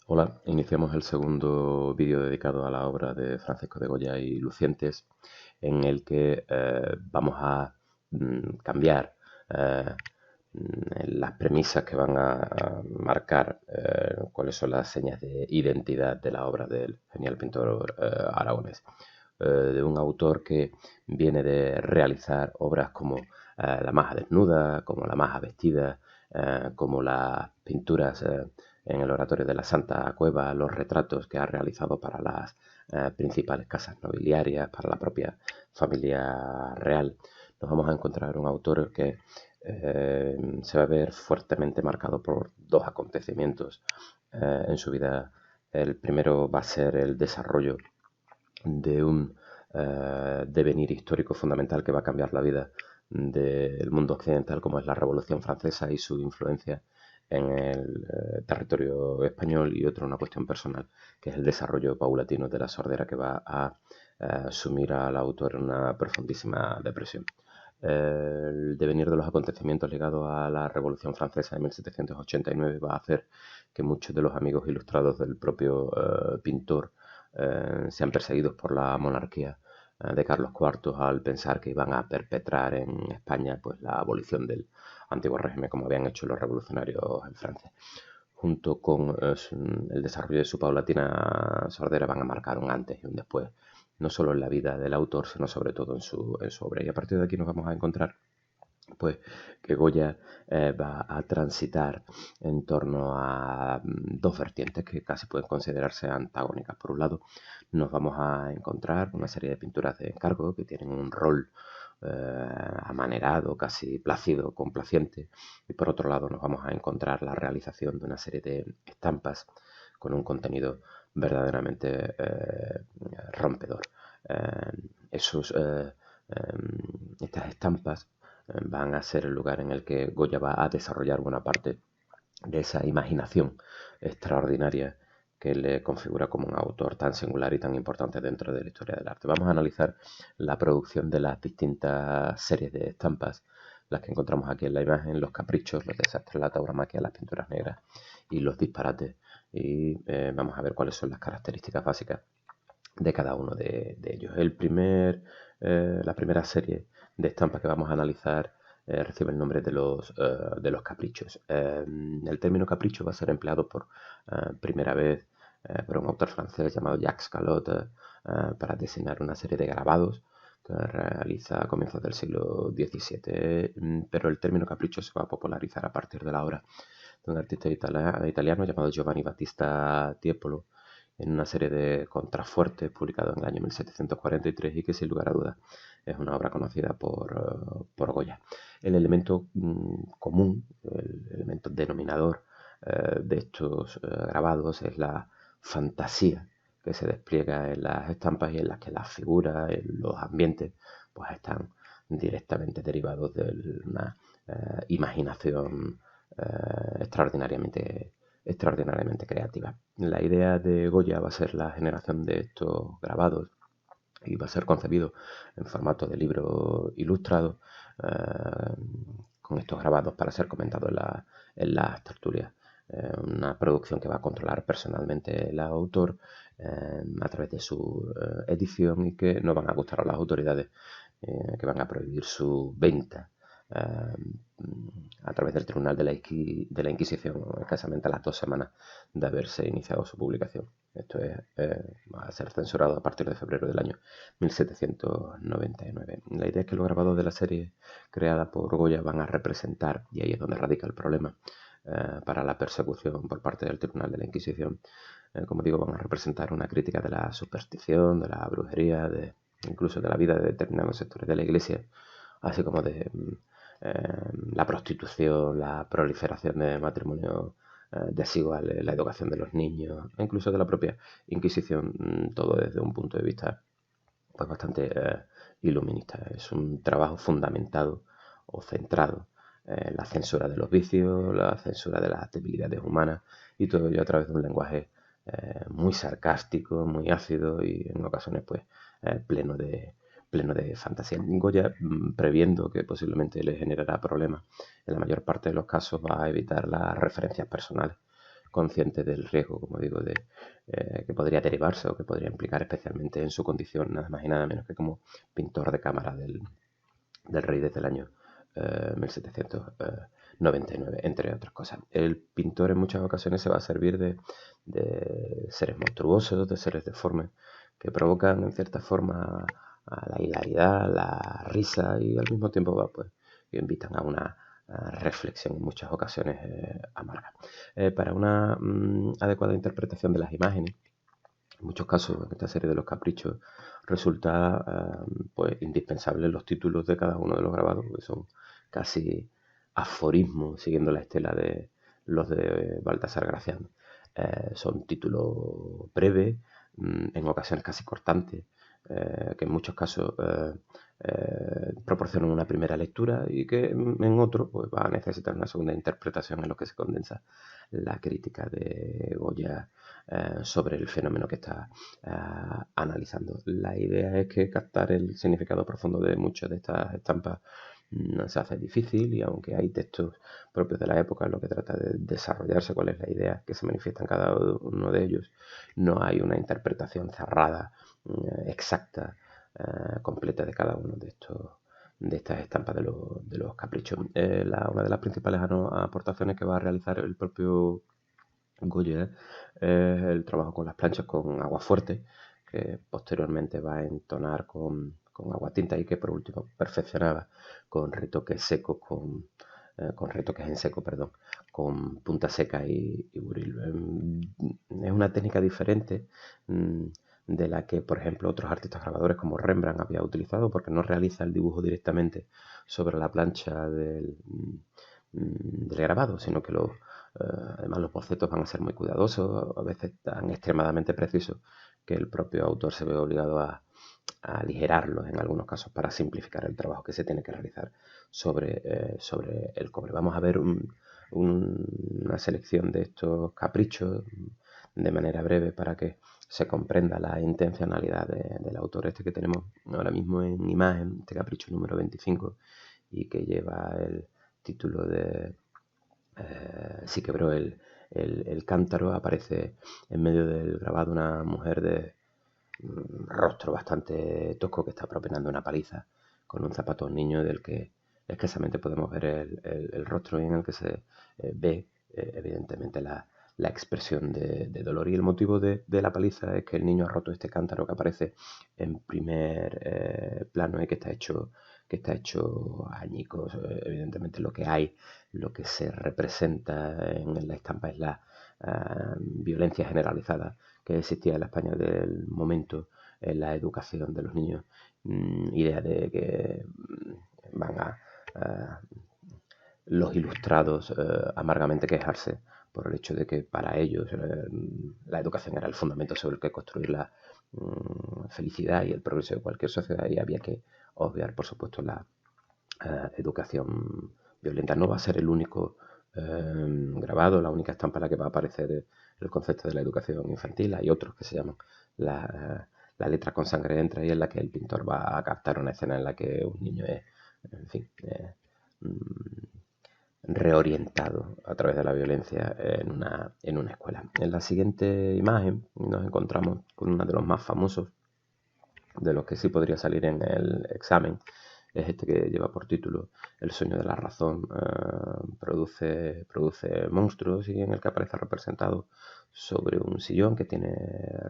Hola, iniciamos el segundo vídeo dedicado a la obra de Francisco de Goya y Lucientes, en el que vamos a cambiar eh, las premisas que van a marcar cuáles son las señas de identidad de la obra del genial pintor aragonés. De un autor que viene de realizar obras como La maja desnuda, como La maja vestida, como las pinturas en el Oratorio de la Santa Cueva, los retratos que ha realizado para las principales casas nobiliarias, para la propia familia real. Nos vamos a encontrar un autor que se va a ver fuertemente marcado por dos acontecimientos en su vida. El primero va a ser el desarrollo de un devenir histórico fundamental que va a cambiar la vida del mundo occidental, como es la Revolución Francesa y su influencia en el territorio español, y otro, una cuestión personal, que es el desarrollo paulatino de la sordera, que va a sumir al autor en una profundísima depresión. El devenir de los acontecimientos ligados a la Revolución Francesa de 1789 va a hacer que muchos de los amigos ilustrados del propio pintor sean perseguidos por la monarquía de Carlos IV, al pensar que iban a perpetrar en España pues la abolición del antiguo régimen, como habían hecho los revolucionarios en Francia. Junto con el desarrollo de su paulatina sordera, van a marcar un antes y un después, no solo en la vida del autor, sino sobre todo en su obra. Y a partir de aquí nos vamos a encontrar pues que Goya va a transitar en torno a dos vertientes que casi pueden considerarse antagónicas. Por un lado, nos vamos a encontrar una serie de pinturas de encargo que tienen un rol amanerado, casi plácido, complaciente, y por otro lado nos vamos a encontrar la realización de una serie de estampas con un contenido verdaderamente rompedor. Estas estampas van a ser el lugar en el que Goya va a desarrollar buena parte de esa imaginación extraordinaria que le configura como un autor tan singular y tan importante dentro de la historia del arte. Vamos a analizar la producción de las distintas series de estampas, las que encontramos aquí en la imagen: los caprichos, los desastres, la tauromaquia, las pinturas negras y los disparates. Y vamos a ver cuáles son las características básicas de cada uno de ellos. La primera serie de estampas que vamos a analizar recibe el nombre de los caprichos. El término capricho va a ser empleado por primera vez por un autor francés llamado Jacques Callot para diseñar una serie de grabados que realiza a comienzos del siglo XVII, pero el término capricho se va a popularizar a partir de la obra de un artista italiano llamado Giovanni Battista Tiepolo, en una serie de contrafuertes publicado en el año 1743, y que sin lugar a dudas es una obra conocida por Goya. El elemento común, el elemento denominador de estos grabados es la fantasía que se despliega en las estampas, y en las que las figuras, en los ambientes, pues están directamente derivados de una imaginación extraordinariamente creativa. La idea de Goya va a ser la generación de estos grabados, y va a ser concebido en formato de libro ilustrado, eh, con estos grabados para ser comentados en las tertulias. Una producción que va a controlar personalmente el autor a través de su edición, y que no van a gustar a las autoridades, que van a prohibir su venta a través del Tribunal de la Inquisición, escasamente a las 2 semanas de haberse iniciado su publicación. Esto va a ser censurado a partir de febrero del año 1799. La idea es que los grabados de la serie creada por Goya van a representar, y ahí es donde radica el problema para la persecución por parte del Tribunal de la Inquisición, como digo, van a representar una crítica de la superstición, de la brujería, incluso de la vida de determinados sectores de la Iglesia, así como de la prostitución, la proliferación de matrimonios desiguales, la educación de los niños, e incluso de la propia Inquisición, todo desde un punto de vista pues bastante iluminista. Es un trabajo fundamentado o centrado en la censura de los vicios, la censura de las debilidades humanas, y todo ello a través de un lenguaje muy sarcástico, muy ácido, y en ocasiones pues pleno de fantasía. Goya, previendo que posiblemente le generará problemas, en la mayor parte de los casos va a evitar las referencias personales, consciente del riesgo, como digo, que podría derivarse o que podría implicar, especialmente en su condición nada más y nada menos que como pintor de cámara del rey desde el año 1799, entre otras cosas. El pintor en muchas ocasiones se va a servir de seres monstruosos, de seres deformes, que provocan en cierta forma a la hilaridad, la risa y al mismo tiempo pues, invitan a una reflexión en muchas ocasiones amarga. Para una adecuada interpretación de las imágenes, en muchos casos, en esta serie de los caprichos, resulta pues indispensable los títulos de cada uno de los grabados, que son casi aforismos, siguiendo la estela de los de Baltasar Gracián. Son títulos breves, en ocasiones casi cortantes, que en muchos casos proporcionan una primera lectura y que en otro pues, va a necesitar una segunda interpretación en lo que se condensa la crítica de Goya sobre el fenómeno que está analizando. La idea es que captar el significado profundo de muchas de estas estampas no se hace difícil, y aunque hay textos propios de la época en lo que trata de desarrollarse cuál es la idea que se manifiesta en cada uno de ellos, no hay una interpretación cerrada, exacta, completa de cada uno de estas estampas de los caprichos. Una de las principales aportaciones que va a realizar el propio Goya es el trabajo con las planchas con agua fuerte, que posteriormente va a entonar con agua tinta y que por último perfeccionaba con retoques secos, con retoques en seco, perdón, con punta seca y buril. Es una técnica diferente de la que, por ejemplo, otros artistas grabadores como Rembrandt había utilizado, porque no realiza el dibujo directamente sobre la plancha del grabado, sino que además los bocetos van a ser muy cuidadosos, a veces tan extremadamente precisos que el propio autor se ve obligado a aligerarlos en algunos casos para simplificar el trabajo que se tiene que realizar sobre el cobre. Vamos a ver una selección de estos caprichos de manera breve para que se comprenda la intencionalidad del autor este que tenemos ahora mismo en imagen, este capricho número 25, y que lleva el título de Sí quebró el cántaro. Aparece en medio del grabado una mujer de rostro bastante tosco que está propinando una paliza con un zapato a un niño del que escasamente podemos ver el rostro, y en el que se ve evidentemente la expresión de dolor. Y el motivo de la paliza es que el niño ha roto este cántaro que aparece en primer plano y que está hecho añicos. Evidentemente lo que hay, lo que se representa en la estampa es la violencia generalizada que existía en la España del momento en la educación de los niños. Idea de que van a los ilustrados amargamente quejarse por el hecho de que para ellos la educación era el fundamento sobre el que construir la felicidad y el progreso de cualquier sociedad, y había que obviar, por supuesto, la educación violenta. No va a ser el único grabado, la única estampa en la que va a aparecer el concepto de la educación infantil. Hay otros que se llaman la letra con sangre entra, y en la que el pintor va a captar una escena en la que un niño es, en fin, reorientado a través de la violencia en una escuela. En la siguiente imagen nos encontramos con uno de los más famosos, de los que sí podría salir en el examen. Es este que lleva por título El sueño de la razón. Produce monstruos, y en el que aparece representado sobre un sillón que tiene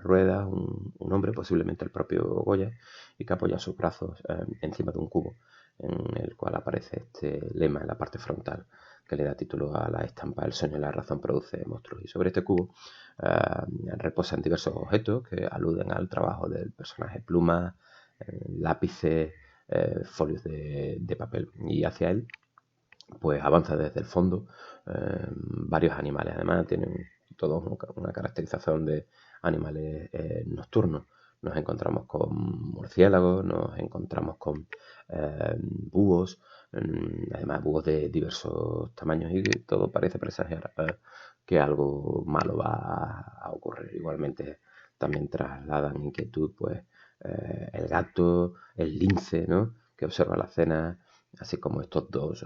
ruedas un hombre, posiblemente el propio Goya, y que apoya sus brazos encima de un cubo, en el cual aparece este lema en la parte frontal que le da título a la estampa: El sueño de la razón produce monstruos. Y sobre este cubo reposan diversos objetos que aluden al trabajo del personaje: plumas, lápices, folios de papel. Y hacia él pues avanza desde el fondo varios animales. Además tienen todos una caracterización de animales nocturnos. Nos encontramos con murciélagos, nos encontramos con búhos, además búhos de diversos tamaños, y todo parece presagiar que algo malo va a ocurrir. Igualmente también trasladan inquietud pues el gato, el lince, ¿no?, que observa la escena, así como estos dos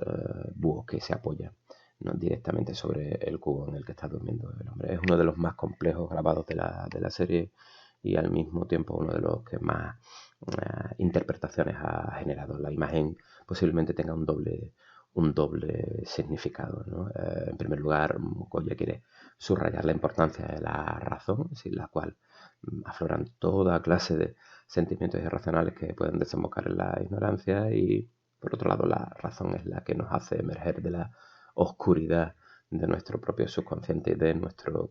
búhos que se apoyan no directamente sobre el cubo en el que está durmiendo el hombre. Es uno de los más complejos grabados de la serie y al mismo tiempo uno de los que más interpretaciones ha generado. La imagen posiblemente tenga un doble significado, ¿no? En primer lugar, Goya quiere subrayar la importancia de la razón, sin la cual afloran toda clase de sentimientos irracionales que pueden desembocar en la ignorancia, y por otro lado la razón es la que nos hace emerger de la oscuridad de nuestro propio subconsciente y de nuestro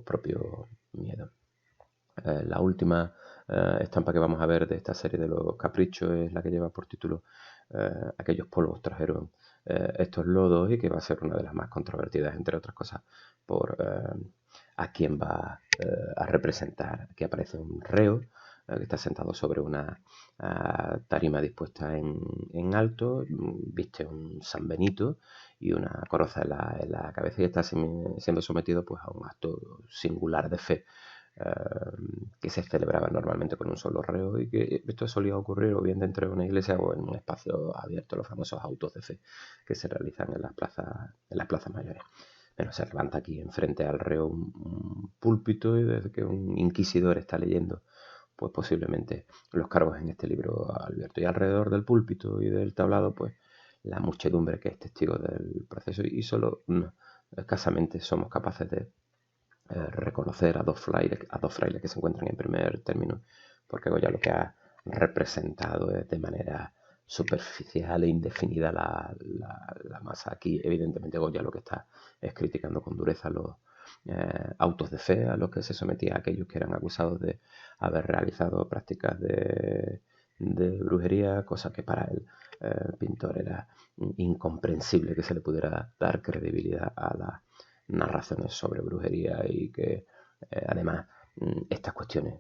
propio miedo. La última estampa que vamos a ver de esta serie de los caprichos es la que lleva por título Aquellos polvos trajeron estos lodos, y que va a ser una de las más controvertidas, entre otras cosas, por a quién va a representar. Aquí aparece un reo que está sentado sobre una tarima dispuesta en alto, viste un San Benito y una coroza en la cabeza, y está siendo sometido pues, a un acto singular de fe que se celebraba normalmente con un solo reo, y que esto solía ocurrir o bien dentro de una iglesia o en un espacio abierto, los famosos autos de fe que se realizan en las plazas mayores. Bueno, se levanta aquí enfrente al reo un púlpito, y desde que un inquisidor está leyendo pues posiblemente los cargos en este libro abierto, y alrededor del púlpito y del tablado pues la muchedumbre que es testigo del proceso, y solo escasamente somos capaces de reconocer a dos frailes que se encuentran en primer término, porque Goya lo que ha representado es de manera superficial e indefinida la masa. Aquí evidentemente Goya lo que está es criticando con dureza los autos de fe a los que se sometía a aquellos que eran acusados de haber realizado prácticas de brujería, cosa que para el pintor era incomprensible que se le pudiera dar credibilidad a la narraciones sobre brujería, y que además estas cuestiones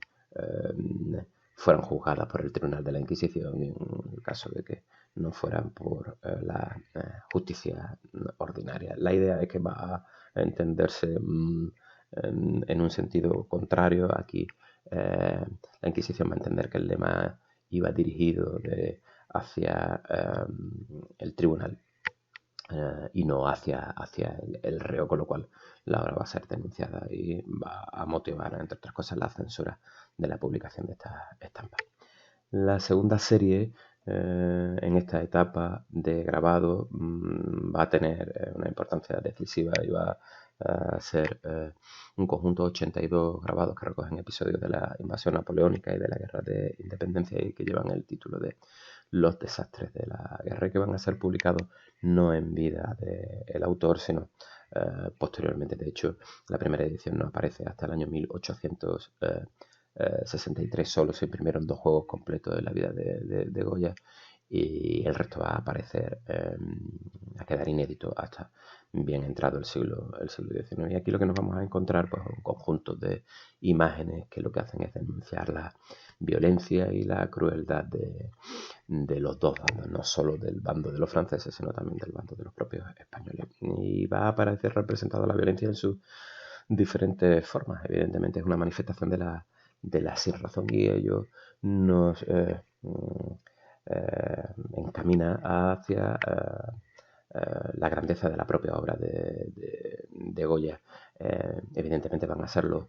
fueron juzgadas por el Tribunal de la Inquisición en el caso de que no fueran por la justicia ordinaria. La idea es que va a entenderse en un sentido contrario. Aquí la Inquisición va a entender que el lema iba dirigido hacia el tribunal y no hacia el reo, con lo cual la obra va a ser denunciada y va a motivar, entre otras cosas, la censura de la publicación de estas estampas. La segunda serie en esta etapa de grabado va a tener una importancia decisiva, y va a ser un conjunto de 82 grabados que recogen episodios de la invasión napoleónica y de la guerra de independencia, y que llevan el título de Los desastres de la guerra, y que van a ser publicados no en vida del autor, sino posteriormente. De hecho, la primera edición no aparece hasta el año 1863. Solo se imprimieron 2 juegos completos de la vida de Goya, y el resto va a aparecer, a quedar inédito hasta bien entrado el siglo XIX. Y aquí lo que nos vamos a encontrar pues un conjunto de imágenes que lo que hacen es denunciar la violencia y la crueldad de los dos bandos, no solo del bando de los franceses, sino también del bando de los propios españoles. Y va a aparecer representada la violencia en sus diferentes formas. Evidentemente es una manifestación de la sinrazón, y ello nos encamina hacia la grandeza de la propia obra de Goya. Evidentemente van a ser los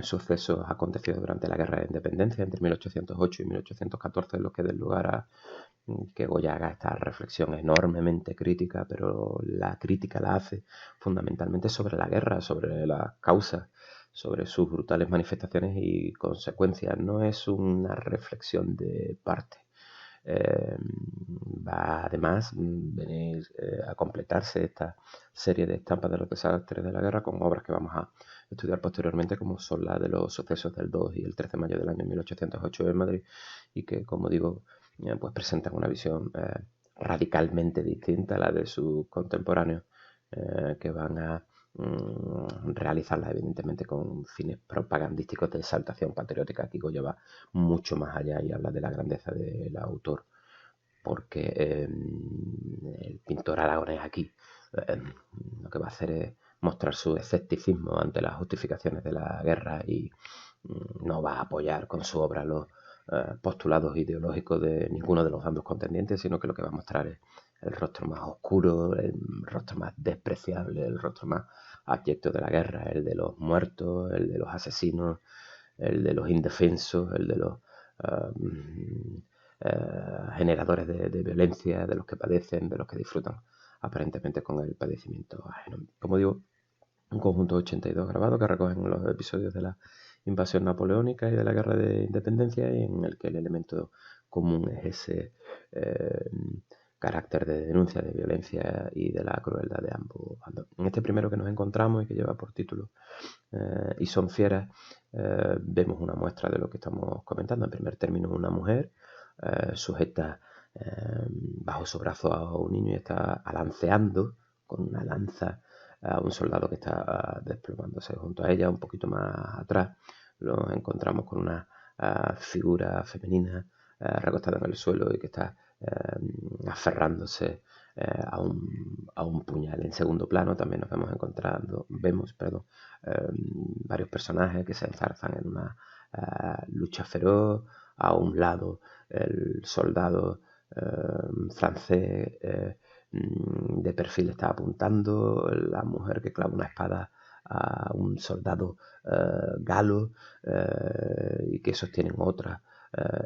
sucesos acontecidos durante la Guerra de Independencia entre 1808 y 1814 los que den lugar a que Goya haga esta reflexión enormemente crítica, pero la crítica la hace fundamentalmente sobre la guerra, sobre las causas, sobre sus brutales manifestaciones y consecuencias. No es una reflexión de parte. Va además venir a completarse esta serie de estampas de los desastres de la guerra con obras que vamos a estudiar posteriormente, como son la de los sucesos del 2 y el 13 de mayo del año 1808 en Madrid, y que, como digo, pues presentan una visión radicalmente distinta a la de sus contemporáneos, que van a realizarla evidentemente con fines propagandísticos de exaltación patriótica. Aquí Goya va mucho más allá y habla de la grandeza del autor, porque el pintor aragonés aquí lo que va a hacer es mostrar su escepticismo ante las justificaciones de la guerra, y no va a apoyar con su obra los postulados ideológicos de ninguno de los bandos contendientes, sino que lo que va a mostrar es el rostro más oscuro, el rostro más despreciable, el rostro más abyecto de la guerra, el de los muertos, el de los asesinos, el de los indefensos, el de los generadores de violencia, de los que padecen, de los que disfrutan aparentemente con el padecimiento ajeno. Como digo, un conjunto de 82 grabados que recogen los episodios de la invasión napoleónica y de la guerra de independencia, y en el que el elemento común es ese carácter de denuncia de violencia y de la crueldad de ambos bandos. En este primero que nos encontramos y que lleva por título Y son fieras, vemos una muestra de lo que estamos comentando. En primer término, una mujer sujeta bajo su brazo a un niño y está alanceando con una lanza a un soldado que está desplomándose junto a ella. Un poquito más atrás lo encontramos con una figura femenina recostada en el suelo y que está aferrándose a un puñal. En segundo plano también nos vemos varios personajes que se enzarzan en una lucha feroz. A un lado el soldado francés de perfil está apuntando, la mujer que clava una espada a un soldado galo y que sostienen otra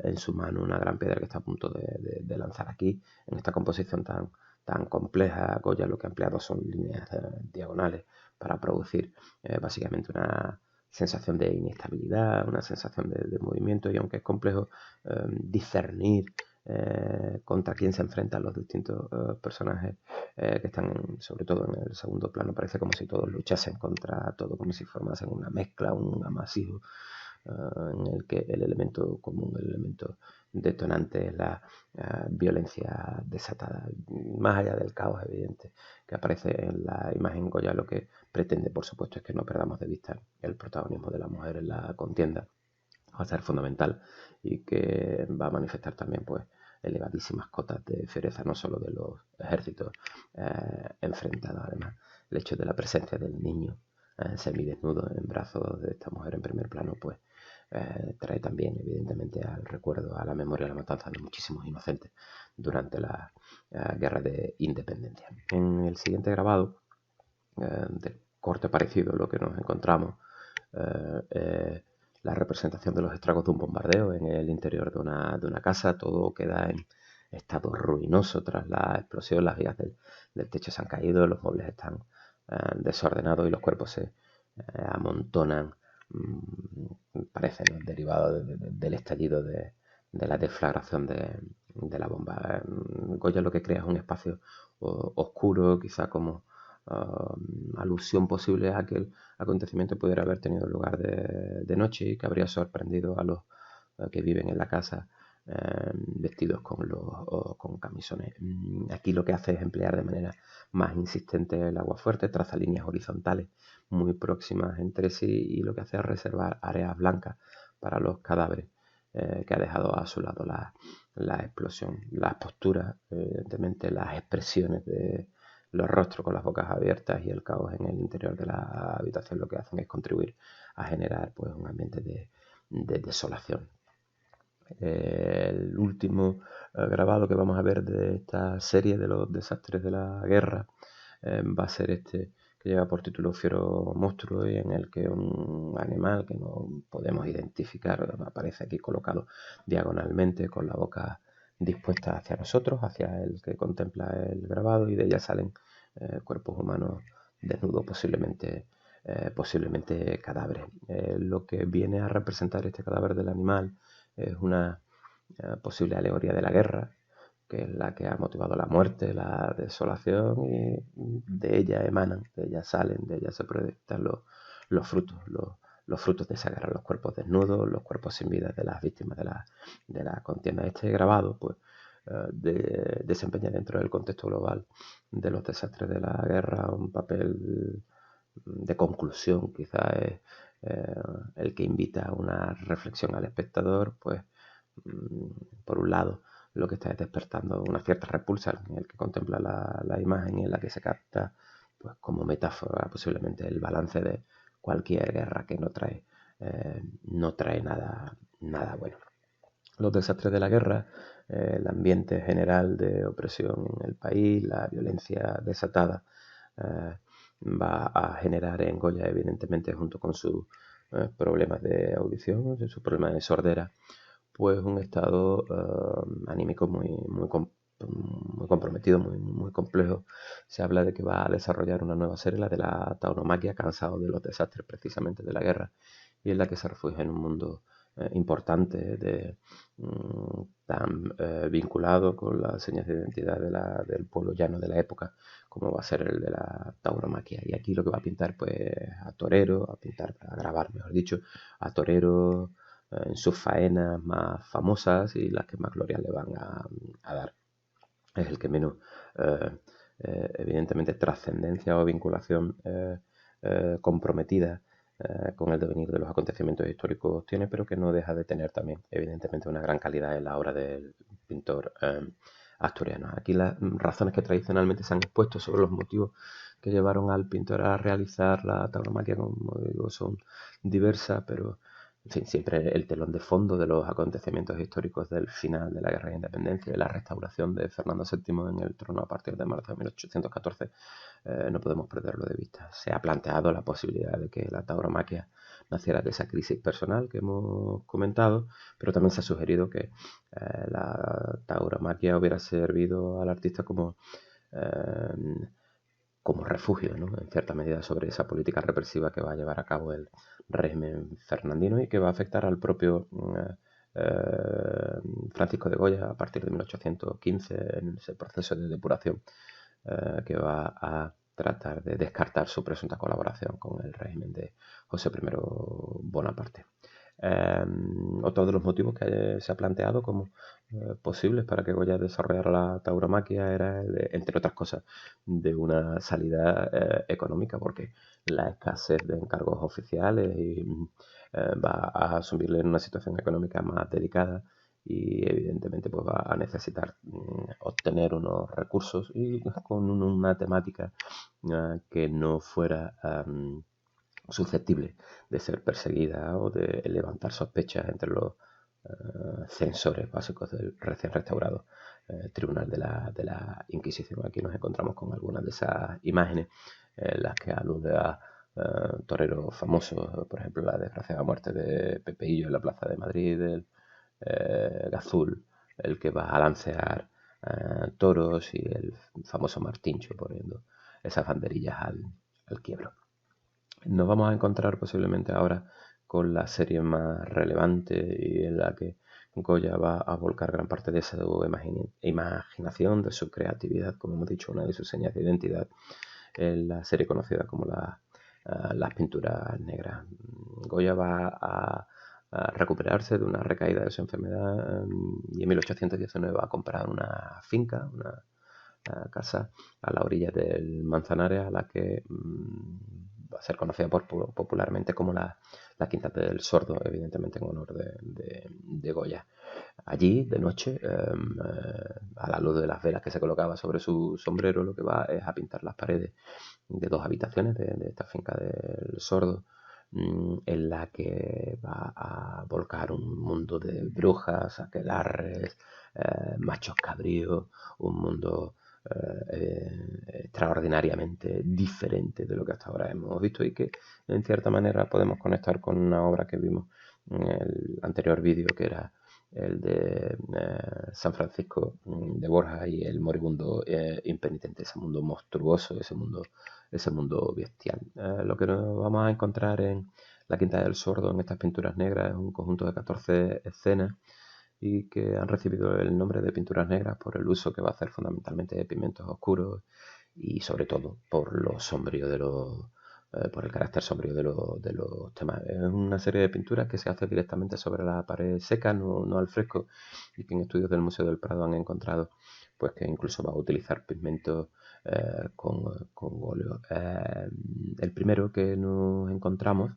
en su mano, una gran piedra que está a punto de lanzar. Aquí, en esta composición tan compleja, Goya lo que ha empleado son líneas diagonales para producir básicamente una sensación de inestabilidad, una sensación de movimiento, y aunque es complejo discernir contra quién se enfrentan los distintos personajes que están sobre todo en el segundo plano, parece como si todos luchasen contra todo, como si formasen una mezcla, un amasijo en el que el elemento común, el elemento detonante es la violencia desatada, más allá del caos evidente que aparece en la imagen. Goya lo que pretende, por supuesto, es que no perdamos de vista el protagonismo de la mujer en la contienda. Va a ser fundamental y que va a manifestar también pues elevadísimas cotas de fiereza, no solo de los ejércitos enfrentados. Además, el hecho de la presencia del niño semidesnudo en brazos de esta mujer en primer plano pues trae también evidentemente al recuerdo, a la memoria, a la matanza de muchísimos inocentes durante la guerra de independencia. En el siguiente grabado, de corte parecido a lo que nos encontramos, la representación de los estragos de un bombardeo en el interior de una casa. Todo queda en estado ruinoso tras la explosión, las vigas del techo se han caído, los muebles están desordenados y los cuerpos se amontonan, parece, ¿no?, derivado del estallido de la deflagración de la bomba. Goya lo que crea es un espacio oscuro, quizá como alusión posible a que el acontecimiento pudiera haber tenido lugar de noche y que habría sorprendido a los que viven en la casa vestidos con camisones. Aquí lo que hace es emplear de manera más insistente el agua fuerte, traza líneas horizontales muy próximas entre sí y lo que hace es reservar áreas blancas para los cadáveres que ha dejado a su lado la explosión. Las posturas, evidentemente las expresiones de los rostros con las bocas abiertas y el caos en el interior de la habitación lo que hacen es contribuir a generar pues un ambiente de desolación. El último grabado que vamos a ver de esta serie de los desastres de la guerra va a ser este que lleva por título Fiero Monstruo, y en el que un animal que no podemos identificar aparece aquí colocado diagonalmente con la boca dispuesta hacia nosotros, hacia el que contempla el grabado, y de ella salen cuerpos humanos desnudos, posiblemente cadáveres. Lo que viene a representar este cadáver del animal es una posible alegoría de la guerra, que es la que ha motivado la muerte, la desolación, y de ella emanan, de ella salen, de ella se proyectan los frutos, los frutos de esa guerra, los cuerpos desnudos, los cuerpos sin vida de las víctimas de la contienda. Este grabado pues desempeña dentro del contexto global de los desastres de la guerra un papel de conclusión. Quizá es el que invita a una reflexión al espectador, pues por un lado lo que está es despertando una cierta repulsa en el que contempla la imagen, en la que se capta pues como metáfora posiblemente el balance de cualquier guerra que no trae nada bueno. los desastres de la guerra, el ambiente general de opresión en el país, la violencia desatada, va a generar en Goya, evidentemente, junto con sus problemas de audición, sus problemas de sordera, pues un estado anímico muy comprometido, muy complejo. Se habla de que va a desarrollar una nueva serie, la de la tauromaquia, cansado de los desastres precisamente de la guerra, y en la que se refugia en un mundo importante, tan vinculado con las señas de identidad del pueblo llano de la época, como va a ser el de la tauromaquia. Y aquí lo que va a pintar, pues, a toreros, a grabar, mejor dicho, a toreros en sus faenas más famosas y las que más gloria le van a dar. Es el que menos, evidentemente, trascendencia o vinculación comprometida con el devenir de los acontecimientos históricos tiene, pero que no deja de tener también, evidentemente, una gran calidad en la obra del pintor asturiano. Aquí las razones que tradicionalmente se han expuesto sobre los motivos que llevaron al pintor a realizar la tauromaquia, como digo, son diversas, pero en fin, siempre el telón de fondo de los acontecimientos históricos del final de la Guerra de Independencia y la restauración de Fernando VII en el trono a partir de marzo de 1814, no podemos perderlo de vista. Se ha planteado la posibilidad de que la tauromaquia naciera de esa crisis personal que hemos comentado, pero también se ha sugerido que la tauromaquia hubiera servido al artista como refugio, ¿no? En cierta medida, sobre esa política represiva que va a llevar a cabo el régimen fernandino y que va a afectar al propio Francisco de Goya a partir de 1815 en ese proceso de depuración que va a tratar de descartar su presunta colaboración con el régimen de José I Bonaparte. Otro de los motivos que se ha planteado como posibles para que Goya desarrollara la tauromaquia era, entre otras cosas, de una salida económica, porque la escasez de encargos oficiales va a asumirle en una situación económica más delicada y evidentemente pues va a necesitar obtener unos recursos y con una temática que no fuera susceptible de ser perseguida o de levantar sospechas entre los censores básicos del recién restaurado Tribunal de la Inquisición. Aquí nos encontramos con algunas de esas imágenes en las que alude a toreros famosos, por ejemplo la desgraciada muerte de Pepeillo en la Plaza de Madrid, el Gazul, el que va a lancear toros, y el famoso Martincho poniendo esas banderillas al quiebro. Nos vamos a encontrar posiblemente ahora con la serie más relevante y en la que Goya va a volcar gran parte de su imaginación, de su creatividad, como hemos dicho, una de sus señas de identidad, en la serie conocida como las pinturas negras. Goya va a recuperarse de una recaída de su enfermedad y en 1819 va a comprar una finca, una casa a la orilla del Manzanares, a la que va a ser conocida popularmente como la Quinta del Sordo, evidentemente en honor de Goya. Allí, de noche, a la luz de las velas que se colocaba sobre su sombrero, lo que va es a pintar las paredes de dos habitaciones de esta finca del Sordo, en la que va a volcar un mundo de brujas, aquelarres, machos cabríos, un mundo extraordinariamente diferente de lo que hasta ahora hemos visto y que en cierta manera podemos conectar con una obra que vimos en el anterior vídeo, que era el de San Francisco de Borja y el moribundo impenitente, ese mundo monstruoso, ese mundo bestial. Lo que nos vamos a encontrar en la Quinta del Sordo, en estas pinturas negras, es un conjunto de 14 escenas y que han recibido el nombre de pinturas negras por el uso que va a hacer fundamentalmente de pigmentos oscuros y sobre todo por lo sombrío por el carácter sombrío de los temas. Es una serie de pinturas que se hace directamente sobre la pared seca, no al fresco, y que en estudios del Museo del Prado han encontrado pues que incluso va a utilizar pigmentos con óleo. El primero que nos encontramos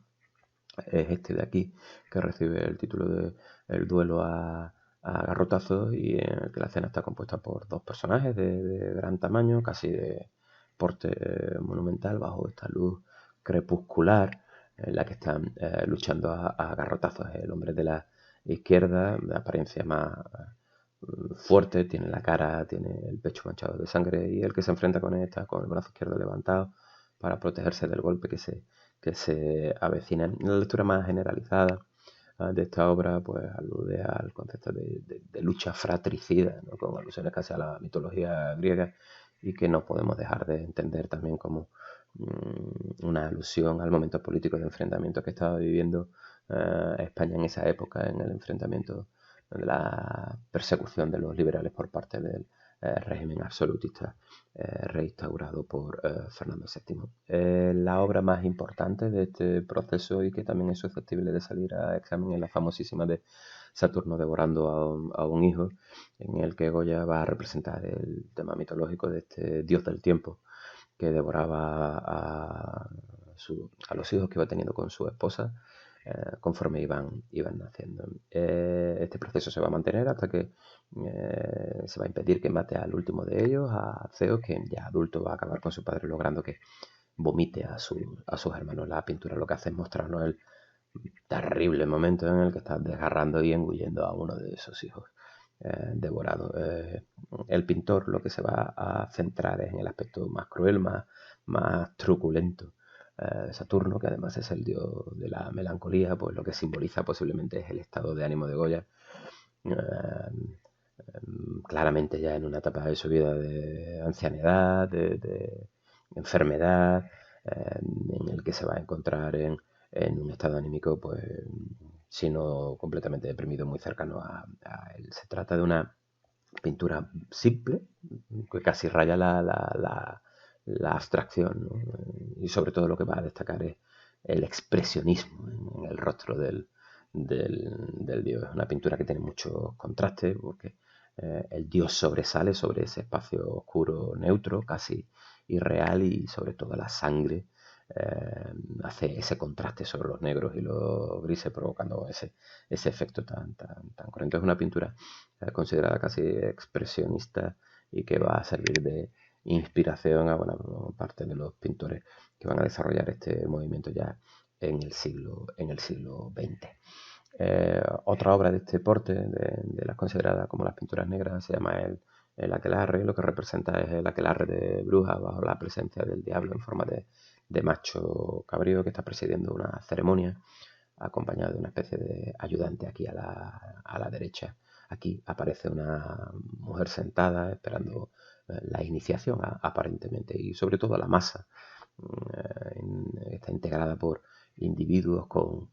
es este de aquí, que recibe el título de El duelo a garrotazos, y en el que la escena está compuesta por dos personajes de gran tamaño, casi de porte monumental, bajo esta luz crepuscular en la que están luchando a garrotazos. El hombre de la izquierda, de apariencia más fuerte, tiene la cara, tiene el pecho manchado de sangre, y el que se enfrenta con él está con el brazo izquierdo levantado para protegerse del golpe que se avecina. La lectura más generalizada de esta obra pues alude al concepto de lucha fratricida, ¿no? Con alusiones casi a la mitología griega, y que no podemos dejar de entender también como una alusión al momento político de enfrentamiento que estaba viviendo España en esa época, en el enfrentamiento de la persecución de los liberales por parte del régimen absolutista reinstaurado por Fernando VII. La obra más importante de este proceso, y que también es susceptible de salir a examen, es la famosísima de Saturno devorando a un hijo, en el que Goya va a representar el tema mitológico de este dios del tiempo que devoraba a los hijos que iba teniendo con su esposa conforme iban naciendo. Este proceso se va a mantener hasta que se va a impedir que mate al último de ellos, a Zeus, que ya adulto va a acabar con su padre, logrando que vomite a sus hermanos. La pintura lo que hace es mostrarnos el terrible momento en el que está desgarrando y engullendo a uno de sus hijos devorado. El pintor lo que se va a centrar es en el aspecto más cruel, más truculento de Saturno, que además es el dios de la melancolía, pues lo que simboliza posiblemente es el estado de ánimo de Goya, claramente ya en una etapa de su vida de ancianidad, de enfermedad, en el que se va a encontrar en un estado anímico, pues, sino completamente deprimido, muy cercano a él. Se trata de una pintura simple, que casi raya la abstracción, ¿no? Y sobre todo lo que va a destacar es el expresionismo en el rostro del dios. Es una pintura que tiene muchos contrastes, porque el dios sobresale sobre ese espacio oscuro neutro, casi irreal, y sobre todo la sangre hace ese contraste sobre los negros y los grises, provocando ese efecto tan correcto. Es una pintura considerada casi expresionista, y que va a servir de inspiración a buena parte de los pintores que van a desarrollar este movimiento ya en el siglo XX. Otra obra de este porte, de las consideradas como las pinturas negras, se llama el aquelarre. Lo que representa es el aquelarre de bruja bajo la presencia del diablo en forma de macho cabrío que está presidiendo una ceremonia, acompañado de una especie de ayudante aquí a la derecha. Aquí aparece una mujer sentada esperando la iniciación, aparentemente, y sobre todo la masa está integrada por individuos con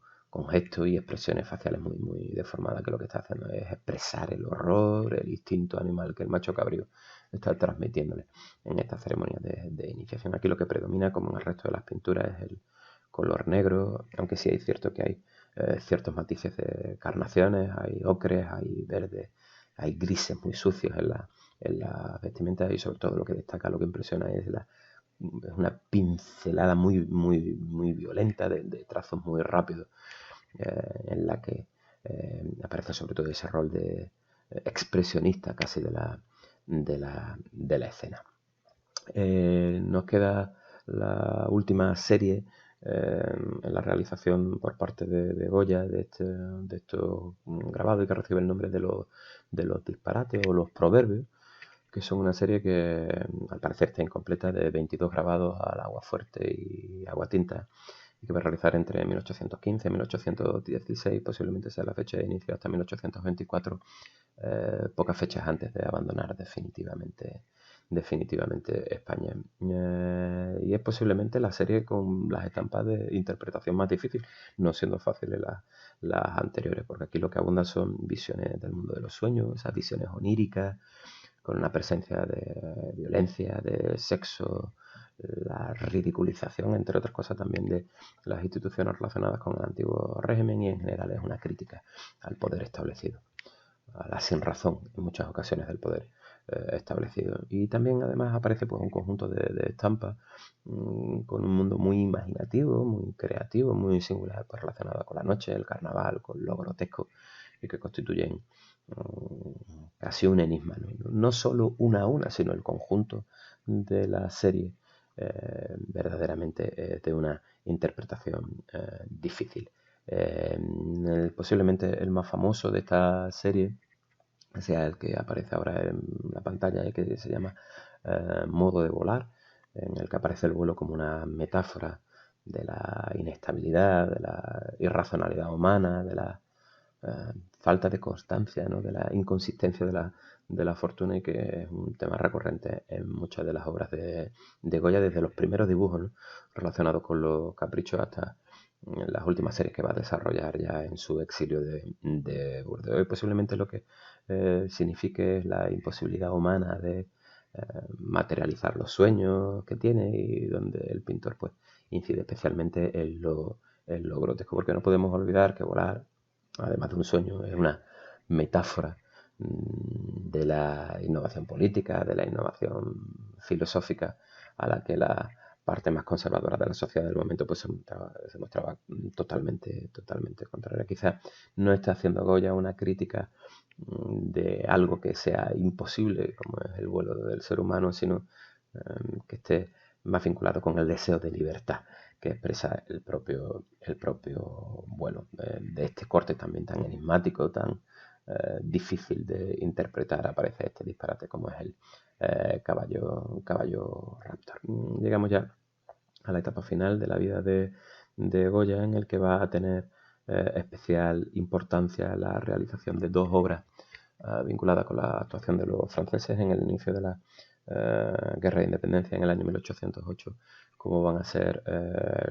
gestos y expresiones faciales muy deformadas, que lo que está haciendo es expresar el horror, el instinto animal que el macho cabrío está transmitiéndole en esta ceremonia de iniciación. Aquí lo que predomina, como en el resto de las pinturas, es el color negro, aunque sí hay cierto que hay ciertos matices de carnaciones, hay ocres, hay verdes, hay grises muy sucios en la vestimenta, y sobre todo lo que destaca, lo que impresiona es una pincelada muy violenta de trazos muy rápidos, en la que aparece sobre todo ese rol de expresionista casi de la escena. Nos queda la última serie en la realización por parte de Goya de estos grabados, y que recibe el nombre de los disparates o los proverbios, que son una serie que al parecer está incompleta, de 22 grabados al agua fuerte y agua tinta, y que va a realizar entre 1815 y 1816, posiblemente sea la fecha de inicio hasta 1824, pocas fechas antes de abandonar definitivamente España. Y es posiblemente la serie con las estampas de interpretación más difícil, no siendo fáciles las anteriores, porque aquí lo que abunda son visiones del mundo de los sueños, esas visiones oníricas, con una presencia de violencia, de sexo, la ridiculización, entre otras cosas, también de las instituciones relacionadas con el antiguo régimen, y en general es una crítica al poder establecido, a la sinrazón en muchas ocasiones del poder establecido. Y también además aparece pues un conjunto de estampas con un mundo muy imaginativo, muy creativo, muy singular, pues relacionado con la noche, el carnaval, con lo grotesco, y que constituyen casi un enigma, no solo una a una, sino el conjunto de la serie verdaderamente de una interpretación difícil Posiblemente el más famoso de esta serie sea el que aparece ahora en la pantalla y que se llama Modo de volar, en el que aparece el vuelo como una metáfora de la inestabilidad, de la irracionalidad humana, de la falta de constancia, ¿no? De la inconsistencia de la fortuna, y que es un tema recurrente en muchas de las obras de Goya, desde los primeros dibujos, ¿no? Relacionados con los caprichos hasta las últimas series que va a desarrollar ya en su exilio de Burdeos. Y posiblemente lo que signifique la imposibilidad humana de materializar los sueños que tiene, y donde el pintor pues incide especialmente en lo grotesco, porque no podemos olvidar que volar, además de un sueño, es una metáfora de la innovación política, de la innovación filosófica, a la que la parte más conservadora de la sociedad del momento pues se mostraba totalmente contraria. Quizás no está haciendo Goya una crítica de algo que sea imposible, como es el vuelo del ser humano, sino que esté más vinculado con el deseo de libertad que expresa el propio vuelo. De este corte también tan enigmático, tan difícil de interpretar, aparece este disparate como es el caballo raptor. Llegamos ya a la etapa final de la vida de Goya, en el que va a tener especial importancia la realización de dos obras vinculadas con la actuación de los franceses en el inicio de la Guerra de Independencia en el año 1808, como van a ser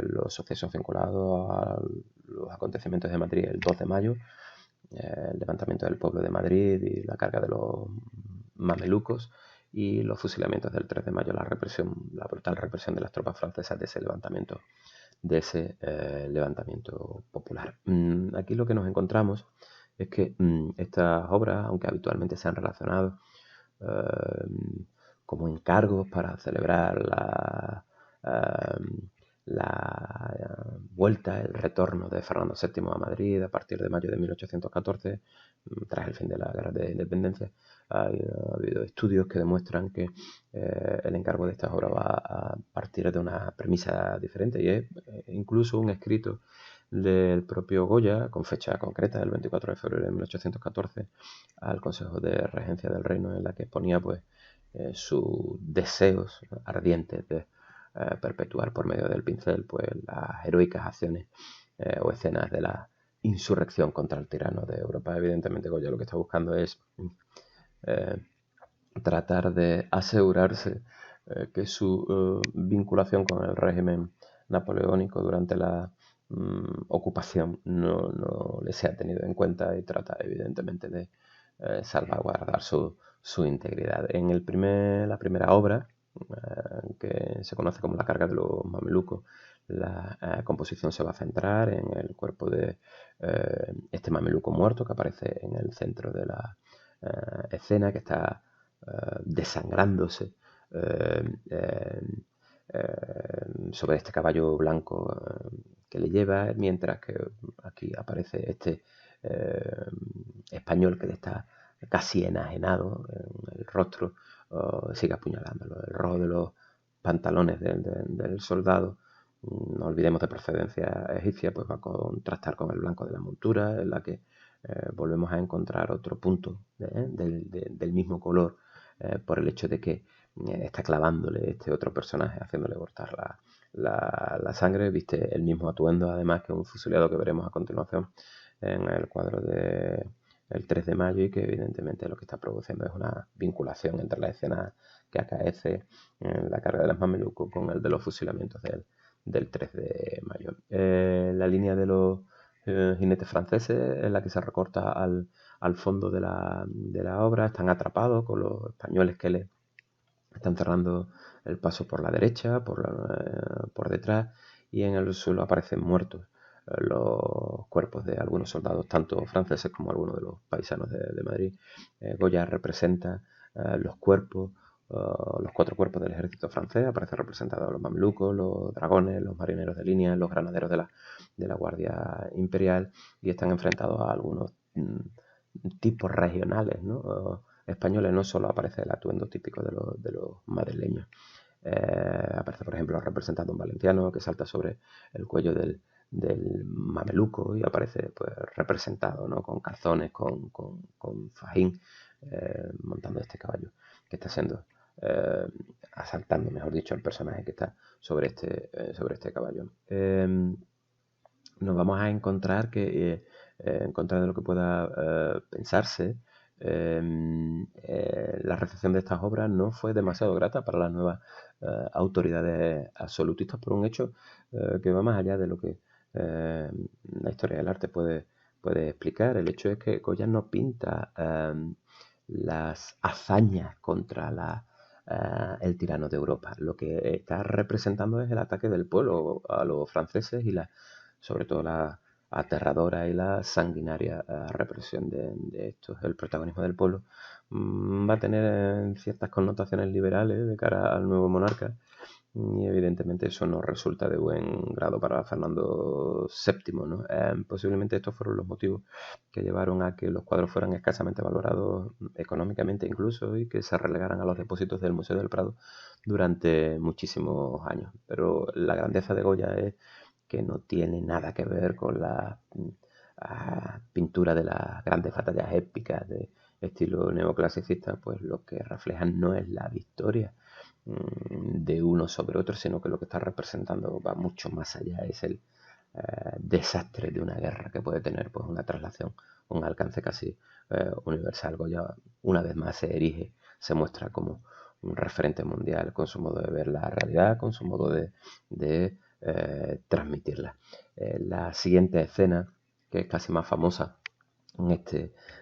los sucesos vinculados a los acontecimientos de Madrid el 2 de mayo, el levantamiento del pueblo de Madrid y la carga de los mamelucos, y los fusilamientos del 3 de mayo, la brutal represión de las tropas francesas de ese levantamiento popular. Aquí lo que nos encontramos es que estas obras, aunque habitualmente se han relacionado como encargos para celebrar la vuelta, el retorno de Fernando VII a Madrid a partir de mayo de 1814, tras el fin de la Guerra de Independencia, ha habido estudios que demuestran que el encargo de estas obras va a partir de una premisa diferente, y es incluso un escrito del propio Goya, con fecha concreta, del 24 de febrero de 1814, al Consejo de Regencia del Reino, en la que exponía pues sus deseos ardientes de perpetuar por medio del pincel pues las heroicas acciones o escenas de la insurrección contra el tirano de Europa. Evidentemente Goya lo que está buscando es tratar de asegurarse que su vinculación con el régimen napoleónico durante la ocupación no le sea tenido en cuenta, y trata evidentemente de salvaguardar su integridad. En la primera obra, que se conoce como La carga de los mamelucos, la composición se va a centrar en el cuerpo de este mameluco muerto que aparece en el centro de la escena, que está desangrándose sobre este caballo blanco que le lleva, mientras que aquí aparece este español que le está casi enajenado en el rostro, sigue apuñalándolo. El rojo de los pantalones del soldado, no olvidemos de procedencia egipcia, pues va a contrastar con el blanco de la montura, en la que volvemos a encontrar otro punto del mismo color, por el hecho de que está clavándole este otro personaje, haciéndole cortar la sangre. Viste el mismo atuendo, además, que un fusilado que veremos a continuación en el cuadro del 3 de mayo, y que evidentemente lo que está produciendo es una vinculación entre la escena que acaece en la carga de las mamelucos con el de los fusilamientos del 3 de mayo. La línea de los jinetes franceses es la que se recorta al fondo de la obra. Están atrapados con los españoles que le están cerrando el paso por la derecha, por detrás, y en el suelo aparecen muertos los cuerpos de algunos soldados, tanto franceses como algunos de los paisanos de Madrid. Goya representa los cuerpos, los 4 cuerpos del ejército francés. Aparecen representados los mamelucos, los dragones, los marineros de línea, los granaderos de la Guardia Imperial, y están enfrentados a algunos tipos regionales, ¿no? Españoles. No solo aparece el atuendo típico de los madrileños. Aparece, por ejemplo, representado un valenciano que salta sobre el cuello del del mameluco y aparece pues representado, ¿no? Con calzones, con fajín, montando este caballo que está siendo asaltando, mejor dicho, el personaje que está sobre este caballo. Nos vamos a encontrar que, en contra de lo que pueda pensarse, la recepción de estas obras no fue demasiado grata para las nuevas autoridades absolutistas por un hecho que va más allá de lo que la historia del arte puede explicar. El hecho es que Goya no pinta las hazañas contra el tirano de Europa. Lo que está representando es el ataque del pueblo a los franceses y sobre todo la aterradora y la sanguinaria represión de estos. El protagonismo del pueblo va a tener ciertas connotaciones liberales de cara al nuevo monarca, y evidentemente eso no resulta de buen grado para Fernando VII, ¿no? Posiblemente estos fueron los motivos que llevaron a que los cuadros fueran escasamente valorados económicamente incluso, y que se relegaran a los depósitos del Museo del Prado durante muchísimos años. Pero la grandeza de Goya es que no tiene nada que ver con la pintura de las grandes batallas épicas de estilo neoclasicista. Pues lo que reflejan no es la victoria de uno sobre otro, sino que lo que está representando va mucho más allá. Es el desastre de una guerra que puede tener pues una traslación, un alcance casi universal. Goya una vez más se erige, se muestra como un referente mundial con su modo de ver la realidad, con su modo de transmitirla. La siguiente escena, que es casi más famosa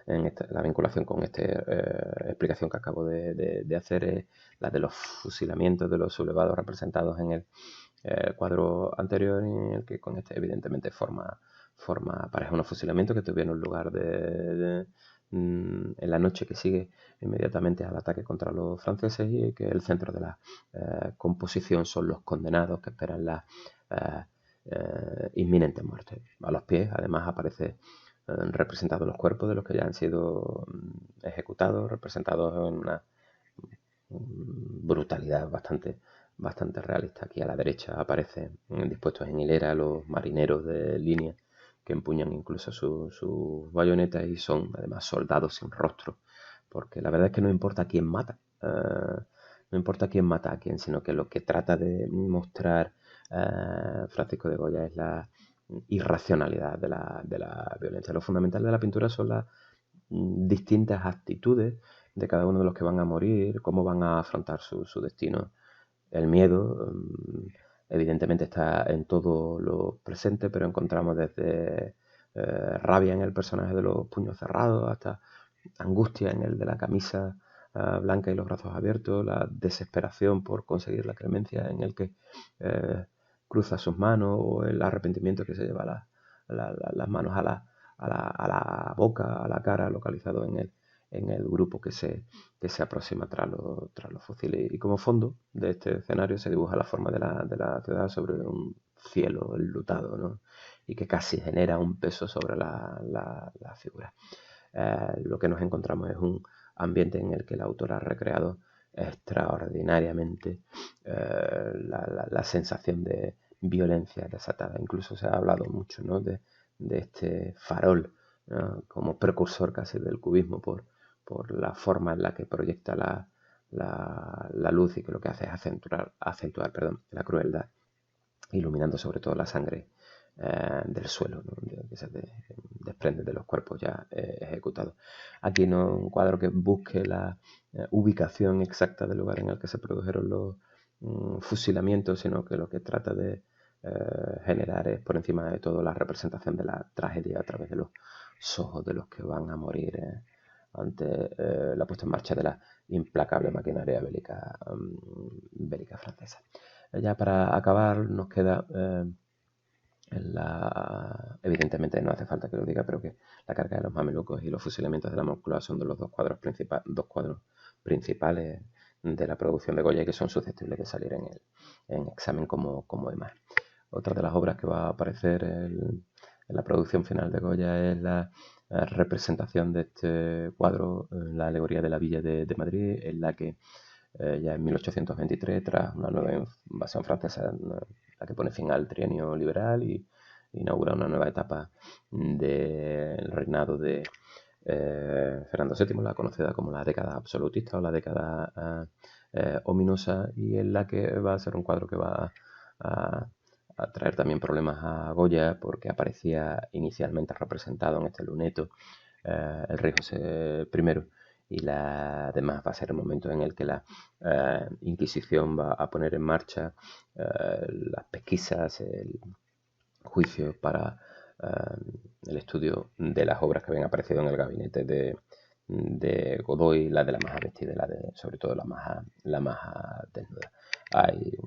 la vinculación con esta explicación que acabo de hacer, es la de los fusilamientos de los sublevados representados en el cuadro anterior, en el que con este evidentemente pareja unos fusilamientos que tuvieron lugar en la noche que sigue inmediatamente al ataque contra los franceses, y que el centro de la composición son los condenados que esperan la inminente muerte. A los pies además aparece representados los cuerpos de los que ya han sido ejecutados, representados en una brutalidad bastante realista. Aquí a la derecha aparecen dispuestos en hilera los marineros de línea, que empuñan incluso sus bayonetas, y son además soldados sin rostro, porque la verdad es que no importa quién mata, no importa quién mata a quién, sino que lo que trata de mostrar Francisco de Goya es la irracionalidad de la violencia. Lo fundamental de la pintura son las distintas actitudes de cada uno de los que van a morir, cómo van a afrontar su destino. El miedo evidentemente está en todo lo presente, pero encontramos desde rabia en el personaje de los puños cerrados hasta angustia en el de la camisa blanca y los brazos abiertos, la desesperación por conseguir la clemencia en el que cruza sus manos, o el arrepentimiento que se lleva las manos a la boca, a la cara, localizado en el grupo que se aproxima tras los fusiles. Y como fondo de este escenario se dibuja la forma de la ciudad sobre un cielo enlutado, ¿no? Y que casi genera un peso sobre la figura. Lo que nos encontramos es un ambiente en el que el autor ha recreado extraordinariamente la sensación de violencia desatada. Incluso se ha hablado mucho, ¿no?, de este farol, ¿no?, como precursor casi del cubismo, por la forma en la que proyecta la luz, y que lo que hace es acentuar la crueldad, iluminando sobre todo la sangre del suelo, ¿no?, que se desprende de los cuerpos ya ejecutados. Aquí no un cuadro que busque la ubicación exacta del lugar en el que se produjeron los fusilamientos, sino que lo que trata de generar es, por encima de todo, la representación de la tragedia a través de los ojos de los que van a morir ante la puesta en marcha de la implacable maquinaria bélica francesa. Ya para acabar nos queda evidentemente no hace falta que lo diga, pero que la carga de los mamelucos y los fusilamientos de la Moncloa son de los dos cuadros principales de la producción de Goya, y que son susceptibles de salir en examen como EMA. Otra de las obras que va a aparecer en la producción final de Goya es la representación de este cuadro, la alegoría de la Villa de Madrid, en la que ya en 1823, tras una nueva invasión francesa, la que pone fin al trienio liberal y inaugura una nueva etapa del reinado de Fernando VII, la conocida como la década absolutista o la década ominosa, y en la que va a ser un cuadro que va a traer también problemas a Goya, porque aparecía inicialmente representado en este luneto el rey José I, y además va a ser el momento en el que la Inquisición va a poner en marcha las pesquisas, el juicio para el estudio de las obras que habían aparecido en el gabinete de Godoy, la de la maja vestida y sobre todo la maja desnuda. Hay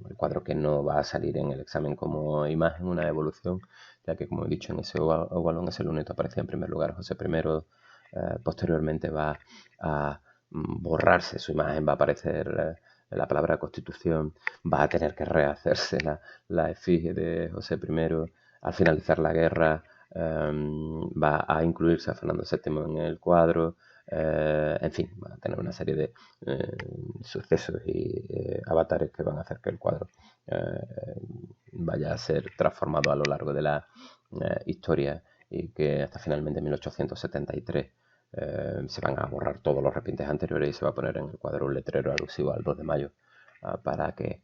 el cuadro que no va a salir en el examen como imagen, una evolución, ya que, como he dicho, en ese ovalón, ese luneto aparecía en primer lugar José I. Posteriormente va a borrarse su imagen, va a aparecer la palabra Constitución, va a tener que rehacerse la efigie de José I. Al finalizar la guerra va a incluirse a Fernando VII en el cuadro. En fin, va a tener una serie de sucesos y avatares que van a hacer que el cuadro vaya a ser transformado a lo largo de la historia, y que hasta finalmente en 1873 se van a borrar todos los repintes anteriores y se va a poner en el cuadro un letrero alusivo al 2 de mayo para que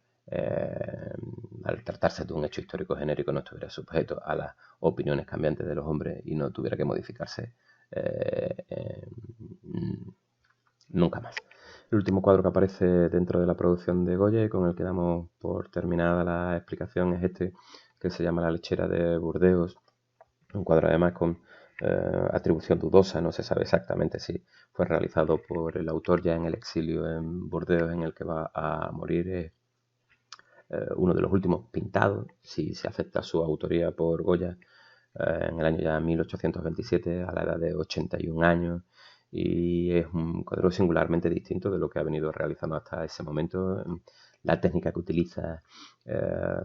al tratarse de un hecho histórico genérico no estuviera sujeto a las opiniones cambiantes de los hombres y no tuviera que modificarse nunca más. El último cuadro que aparece dentro de la producción de Goya y con el que damos por terminada la explicación es este, que se llama La lechera de Burdeos, un cuadro además con atribución dudosa, no se sabe exactamente si fue realizado por el autor ya en el exilio en Burdeos, en el que va a morir. Uno de los últimos pintados, si se acepta su autoría por Goya, en el año ya 1827, a la edad de 81 años, y es un cuadro singularmente distinto de lo que ha venido realizando hasta ese momento. La técnica que utiliza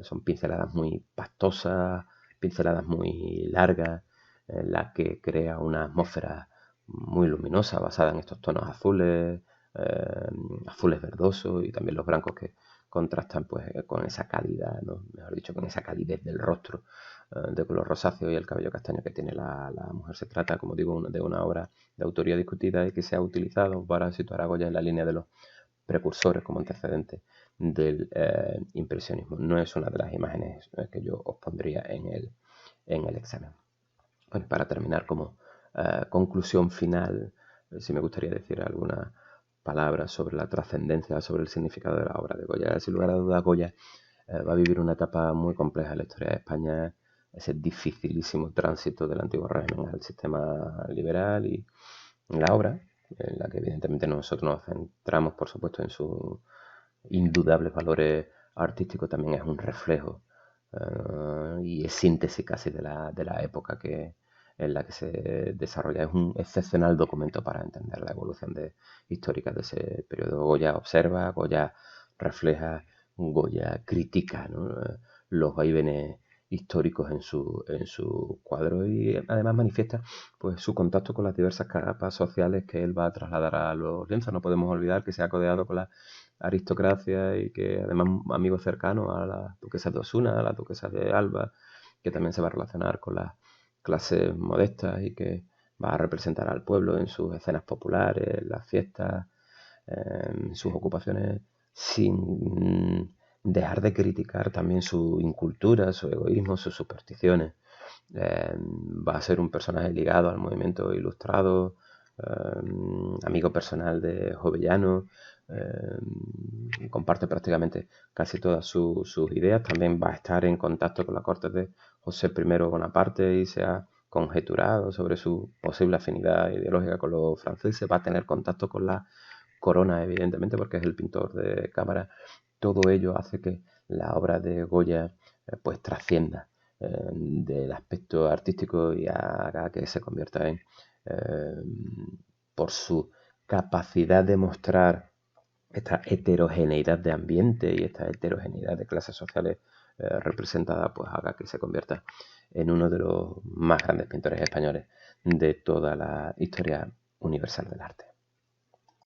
son pinceladas muy pastosas, pinceladas muy largas, en la que crea una atmósfera muy luminosa basada en estos tonos azules, azules verdosos, y también los blancos que contrastan pues con esa calidad, ¿no? Mejor dicho, con esa calidez del rostro de color rosáceo y el cabello castaño que tiene la mujer. Se trata, como digo, de una obra de autoría discutida y que se ha utilizado para situar a Goya en la línea de los precursores como antecedentes del impresionismo. No es una de las imágenes que yo os pondría en el examen. Bueno, para terminar, como conclusión final, sí me gustaría decir alguna palabras sobre la trascendencia, sobre el significado de la obra de Goya. Sin lugar a dudas, Goya va a vivir una etapa muy compleja en la historia de España, ese dificilísimo tránsito del antiguo régimen al sistema liberal, y la obra, en la que evidentemente nosotros nos centramos, por supuesto, en sus indudables valores artísticos, también es un reflejo y es síntesis casi de la época en la que se desarrolla. Es un excepcional documento para entender la evolución histórica de ese periodo. Goya observa, Goya refleja, Goya critica, ¿no? Los vaivenes históricos en su cuadro, y además manifiesta pues su contacto con las diversas capas sociales que él va a trasladar a los lienzos. No podemos olvidar que se ha codeado con la aristocracia y que además amigo cercano a la duquesa de Osuna, a la duquesa de Alba, que también se va a relacionar con las clases modestas y que va a representar al pueblo en sus escenas populares, las fiestas, sus ocupaciones, sin dejar de criticar también su incultura, su egoísmo, sus supersticiones. Va a ser un personaje ligado al movimiento ilustrado, amigo personal de Jovellanos, comparte prácticamente casi todas sus ideas. También va a estar en contacto con la corte de José I Bonaparte y se ha conjeturado sobre su posible afinidad ideológica con los franceses. Va a tener contacto con la corona, evidentemente, porque es el pintor de cámara. Todo ello hace que la obra de Goya pues trascienda del aspecto artístico y haga que se convierta en, por su capacidad de mostrar esta heterogeneidad de ambiente y esta heterogeneidad de clases sociales representada, pues haga que se convierta en uno de los más grandes pintores españoles de toda la historia universal del arte.